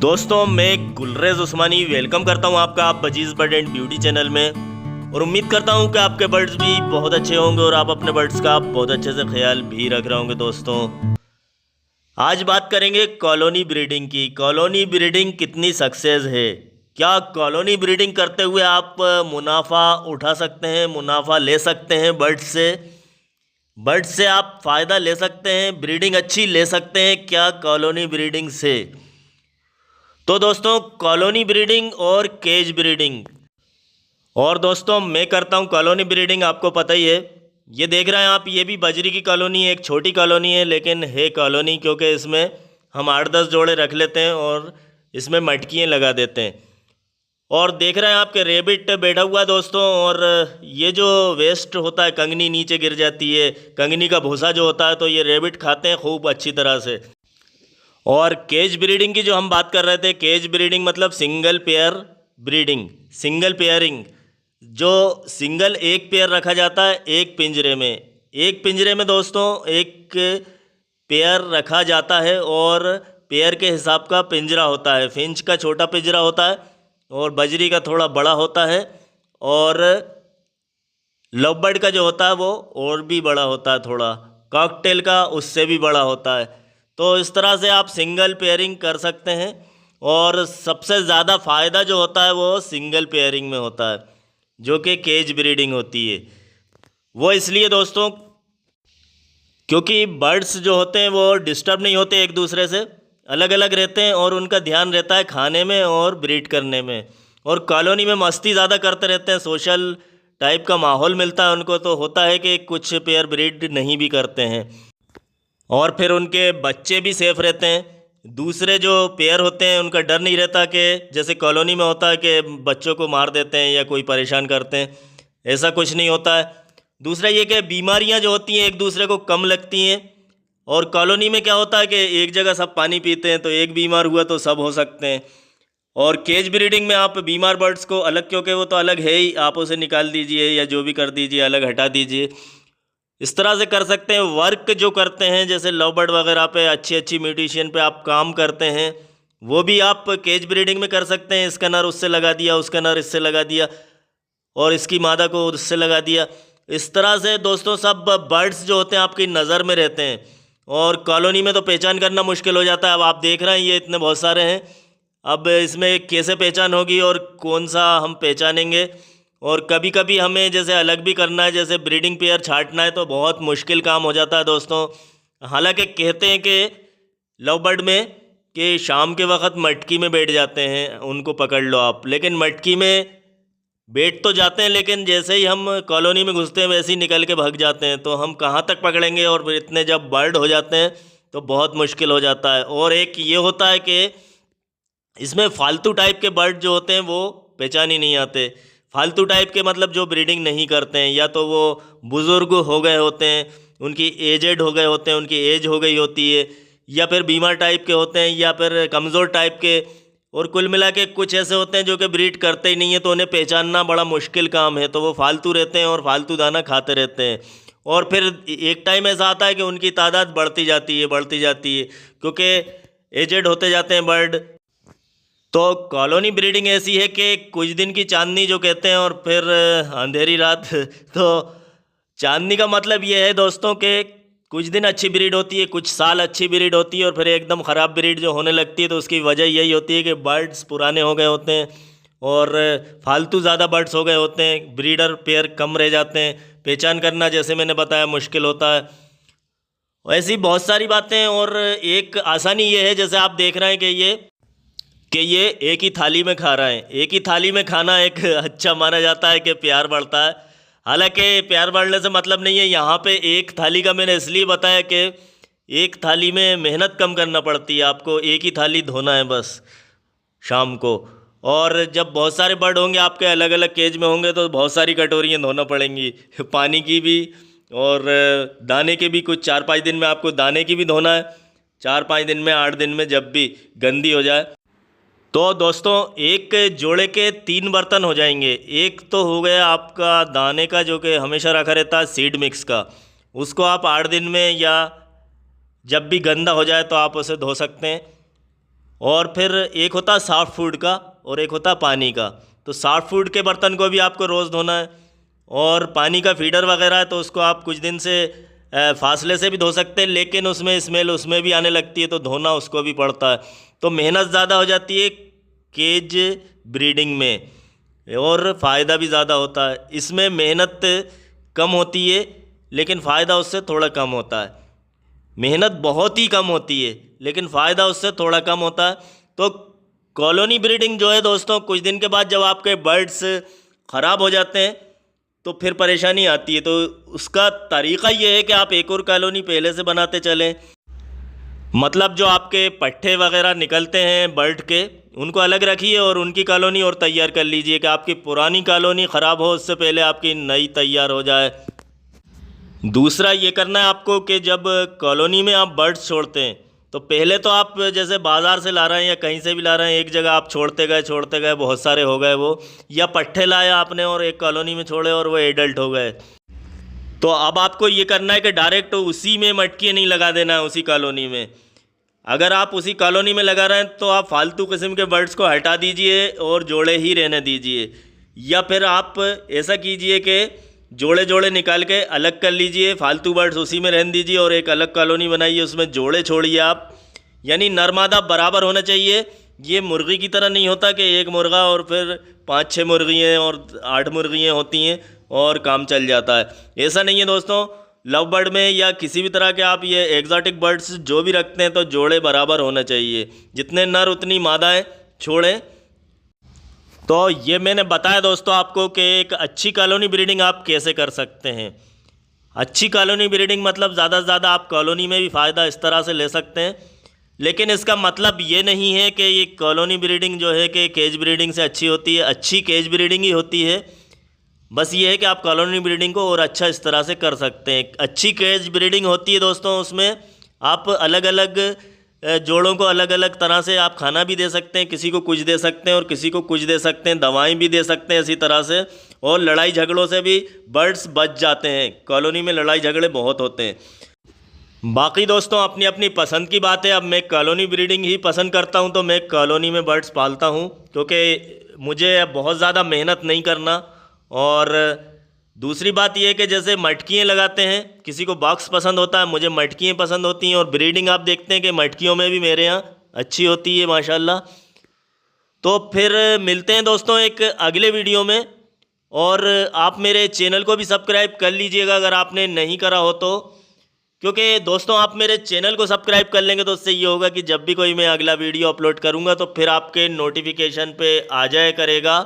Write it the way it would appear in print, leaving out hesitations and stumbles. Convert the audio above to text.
दोस्तों मैं गुलरेज उस्मानी वेलकम करता हूं आपका आप budgies bird and beauty channel में। और उम्मीद करता हूं कि आपके बर्ड्स भी बहुत अच्छे होंगे और आप अपने बर्ड्स का बहुत अच्छे से ख्याल भी रख रहे होंगे। दोस्तों आज बात करेंगे कॉलोनी ब्रीडिंग की। कॉलोनी ब्रीडिंग कितनी सक्सेस है, क्या कॉलोनी ब्रीडिंग करते हुए आप मुनाफा उठा सकते हैं, मुनाफा ले सकते हैं बर्ड से आप फ़ायदा ले सकते हैं, ब्रीडिंग अच्छी ले सकते हैं क्या कॉलोनी ब्रीडिंग से। तो दोस्तों कॉलोनी ब्रीडिंग और केज ब्रीडिंग, और दोस्तों मैं करता हूँ कॉलोनी ब्रीडिंग, आपको पता ही है। ये देख रहे हैं आप, ये भी बजरी की कॉलोनी है, एक छोटी कॉलोनी है लेकिन है कॉलोनी, क्योंकि इसमें हम 8-10 जोड़े रख लेते हैं और इसमें मटकियाँ लगा देते हैं। और देख रहे हैं आपके रेबिट बैठा हुआ है दोस्तों, और ये जो वेस्ट होता है, कंगनी नीचे गिर जाती है, कंगनी का भूसा जो होता है, तो ये रेबिट खाते हैं खूब अच्छी तरह से। और केज ब्रीडिंग की जो हम बात कर रहे थे, केज ब्रीडिंग मतलब single pair breeding, single pairing, जो सिंगल एक पेयर रखा जाता है एक पिंजरे में। एक पिंजरे में दोस्तों एक पेयर रखा जाता है और पेयर के हिसाब का पिंजरा होता है। फिंच का छोटा पिंजरा होता है और बजरी का थोड़ा बड़ा होता है, और लव बर्ड का जो होता है वो और भी बड़ा होता है, थोड़ा कॉकटेल का उससे भी बड़ा होता है। तो इस तरह से आप सिंगल पेयरिंग कर सकते हैं, और सबसे ज़्यादा फ़ायदा जो होता है वो सिंगल पेयरिंग में होता है, जो कि केज ब्रीडिंग होती है। वो इसलिए दोस्तों क्योंकि बर्ड्स जो होते हैं वो डिस्टर्ब नहीं होते, एक दूसरे से अलग अलग रहते हैं, और उनका ध्यान रहता है खाने में और ब्रीड करने में। और कॉलोनी में मस्ती ज़्यादा करते रहते हैं, सोशल टाइप का माहौल मिलता है उनको, तो होता है कि कुछ पेयर ब्रीड नहीं भी करते हैं, और फिर उनके बच्चे भी सेफ रहते हैं। दूसरे जो पेयर होते हैं उनका डर नहीं रहता कि जैसे कॉलोनी में होता है कि बच्चों को मार देते हैं या कोई परेशान करते हैं, ऐसा कुछ नहीं होता है। दूसरा ये कि बीमारियां जो होती हैं एक दूसरे को कम लगती हैं। और कॉलोनी में क्या होता है कि एक जगह सब पानी पीते हैं, तो एक बीमार हुआ तो सब हो सकते हैं। और केज ब्रीडिंग में आप बीमार बर्ड्स को अलग, क्योंकि वो तो अलग है ही, आप उसे निकाल दीजिए या जो भी कर दीजिए, अलग हटा दीजिए, इस तरह से कर सकते हैं। वर्क जो करते हैं जैसे लव बर्ड वगैरह पे, अच्छी अच्छी म्यूटेशन पे आप काम करते हैं, वो भी आप केज ब्रीडिंग में कर सकते हैं। इसका नर उससे लगा दिया, उसका नर इससे लगा दिया, और इसकी मादा को उससे लगा दिया। इस तरह से दोस्तों सब बर्ड्स जो होते हैं आपकी नज़र में रहते हैं, और कॉलोनी में तो पहचान करना मुश्किल हो जाता है। अब आप देख रहे हैं ये इतने बहुत सारे हैं, अब इसमें कैसे पहचान होगी और कौन सा हम पहचानेंगे। और कभी कभी हमें जैसे अलग भी करना है, जैसे ब्रीडिंग पेयर छांटना है, तो बहुत मुश्किल काम हो जाता है दोस्तों। हालांकि कहते हैं कि लव बर्ड में कि शाम के वक्त मटकी में बैठ जाते हैं, उनको पकड़ लो आप, लेकिन मटकी में बैठ तो जाते हैं, लेकिन जैसे ही हम कॉलोनी में घुसते हैं वैसे ही निकल के भाग जाते हैं, तो हम कहाँ तक पकड़ेंगे। और फिर इतने जब बर्ड हो जाते हैं तो बहुत मुश्किल हो जाता है। और एक ये होता है कि इसमें फालतू टाइप के बर्ड जो होते हैं वो पहचान ही नहीं आते। फालतू टाइप के मतलब जो ब्रीडिंग नहीं करते हैं, या तो वो बुज़ुर्ग हो गए होते हैं, उनकी एजेड हो गए होते हैं, उनकी एज हो गई होती है, या फिर बीमार टाइप के होते हैं, या फिर कमज़ोर टाइप के। और कुल मिला के कुछ ऐसे होते हैं जो कि ब्रीड करते ही नहीं है, तो उन्हें पहचानना बड़ा मुश्किल काम है। तो वो फालतू रहते हैं और फालतू दाना खाते रहते हैं, और फिर एक टाइम ऐसा आता है कि उनकी तादाद बढ़ती जाती है, बढ़ती जाती है, क्योंकि एजेड होते जाते हैं बर्ड। तो कॉलोनी ब्रीडिंग ऐसी है कि कुछ दिन की चांदनी जो कहते हैं, और फिर अंधेरी रात तो चांदनी का मतलब ये है दोस्तों कि कुछ दिन अच्छी ब्रीड होती है, कुछ साल अच्छी ब्रीड होती है, और फिर एकदम ख़राब ब्रीड जो होने लगती है, तो उसकी वजह यही होती है कि बर्ड्स पुराने हो गए होते हैं और फालतू ज़्यादा बर्ड्स हो गए होते हैं, ब्रीडर पेयर कम रह जाते हैं, पहचान करना जैसे मैंने बताया मुश्किल होता है। ऐसी बहुत सारी बातें। और एक आसानी ये है, जैसे आप देख रहे हैं कि ये एक ही थाली में खा रहे हैं। एक ही थाली में खाना एक अच्छा माना जाता है कि प्यार बढ़ता है। हालांकि प्यार बढ़ने से मतलब नहीं है। यहाँ पे एक थाली का मैंने इसलिए बताया कि एक थाली में मेहनत कम करना पड़ती है, आपको एक ही थाली धोना है बस शाम को। और जब बहुत सारे बर्ड होंगे आपके, अलग अलग केज में होंगे, तो बहुत सारी कटोरियाँ धोना पड़ेंगी, पानी की भी और दाने के भी। कुछ 4-5 दिन में आपको दाने की भी धोना है, 4-5 दिन में, 8 दिन में, जब भी गंदी हो जाए। तो दोस्तों एक जोड़े के 3 बर्तन हो जाएंगे। एक तो हो गया आपका दाने का, जो कि हमेशा रखा रहता है सीड मिक्स का, उसको आप 8 दिन में या जब भी गंदा हो जाए तो आप उसे धो सकते हैं। और फिर एक होता है सॉफ्ट फूड का और एक होता है पानी का। तो सॉफ्ट फूड के बर्तन को भी आपको रोज़ धोना है, और पानी का फीडर वगैरह है तो उसको आप कुछ दिन से फासले से भी धो सकते हैं, लेकिन उसमें स्मेल उसमें भी आने लगती है तो धोना उसको भी पड़ता है। तो मेहनत ज़्यादा हो जाती है केज ब्रीडिंग में, और फ़ायदा भी ज़्यादा होता है। इसमें मेहनत कम होती है लेकिन फ़ायदा उससे थोड़ा कम होता है। मेहनत बहुत ही कम होती है लेकिन फ़ायदा उससे थोड़ा कम होता है। तो कॉलोनी ब्रीडिंग जो है दोस्तों, कुछ दिन के बाद जब आपके बर्ड्स ख़राब हो जाते हैं तो फिर परेशानी आती है। तो उसका तरीक़ा ये है कि आप एक और कॉलोनी पहले से बनाते चलें। मतलब जो आपके पट्टे वगैरह निकलते हैं बर्ड के, उनको अलग रखिए और उनकी कॉलोनी और तैयार कर लीजिए कि आपकी पुरानी कॉलोनी ख़राब हो उससे पहले आपकी नई तैयार हो जाए। दूसरा ये करना है आपको कि जब कॉलोनी में आप बर्ड्स छोड़ते हैं तो पहले तो आप जैसे बाज़ार से ला रहे हैं या कहीं से भी ला रहे हैं, एक जगह आप छोड़ते गए बहुत सारे हो गए वो, या पट्टे लाए आपने और एक कॉलोनी में छोड़े और वो एडल्ट हो गए। तो अब आपको ये करना है कि डायरेक्ट उसी में मटकी नहीं लगा देना है उसी कॉलोनी में। अगर आप उसी कॉलोनी में लगा रहे हैं तो आप फालतू किस्म के बर्ड्स को हटा दीजिए और जोड़े ही रहने दीजिए, या फिर आप ऐसा कीजिए कि जोड़े जोड़े निकाल के अलग कर लीजिए, फालतू बर्ड्स उसी में रहने दीजिए और एक अलग कॉलोनी बनाइए, उसमें जोड़े छोड़िए आप। यानी नर मादा बराबर होना चाहिए। ये मुर्गी की तरह नहीं होता कि एक मुर्गा और फिर 5-6 मुर्गियाँ और 8 मुर्गियाँ होती हैं और काम चल जाता है। ऐसा नहीं है दोस्तों। लव बर्ड में या किसी भी तरह के आप ये एग्जॉटिक बर्ड्स जो भी रखते हैं तो जोड़े बराबर होना चाहिए, जितने नर उतनी मादाएँ छोड़ें। तो ये मैंने बताया दोस्तों आपको कि एक अच्छी कॉलोनी ब्रीडिंग आप कैसे कर सकते हैं। अच्छी कॉलोनी ब्रीडिंग मतलब ज़्यादा से ज़्यादा आप कॉलोनी में भी फ़ायदा इस तरह से ले सकते हैं, लेकिन इसका मतलब ये नहीं है कि ये कॉलोनी ब्रीडिंग जो है कि केज ब्रीडिंग से अच्छी होती है। अच्छी केज ब्रीडिंग ही होती है। बस ये है कि आप कॉलोनी ब्रीडिंग को और अच्छा इस तरह से कर सकते हैं। अच्छी केज ब्रीडिंग होती है दोस्तों, उसमें आप अलग अलग जोड़ों को अलग अलग तरह से आप खाना भी दे सकते हैं, किसी को कुछ दे सकते हैं और किसी को कुछ दे सकते हैं, दवाएं भी दे सकते हैं इसी तरह से, और लड़ाई झगड़ों से भी बर्ड्स बच जाते हैं। कॉलोनी में लड़ाई झगड़े बहुत होते हैं। बाकी दोस्तों अपनी अपनी पसंद की बात है। अब मैं कॉलोनी ब्रीडिंग ही पसंद करता हूं तो मैं कॉलोनी में बर्ड्स पालता हूं, क्योंकि मुझे बहुत ज़्यादा मेहनत नहीं करना। और दूसरी बात यह है कि जैसे मटकियाँ लगाते हैं, किसी को बॉक्स पसंद होता है, मुझे मटकियाँ पसंद होती हैं, और ब्रीडिंग आप देखते हैं कि मटकियों में भी मेरे यहाँ अच्छी होती है माशाल्लाह। तो फिर मिलते हैं दोस्तों एक अगले वीडियो में, और आप मेरे चैनल को भी सब्सक्राइब कर लीजिएगा अगर आपने नहीं करा हो तो, क्योंकि दोस्तों आप मेरे चैनल को सब्सक्राइब कर लेंगे तो उससे ये होगा कि जब भी कोई मैं अगला वीडियो अपलोड करूँगा तो फिर आपके नोटिफिकेशन पे आ जाया करेगा।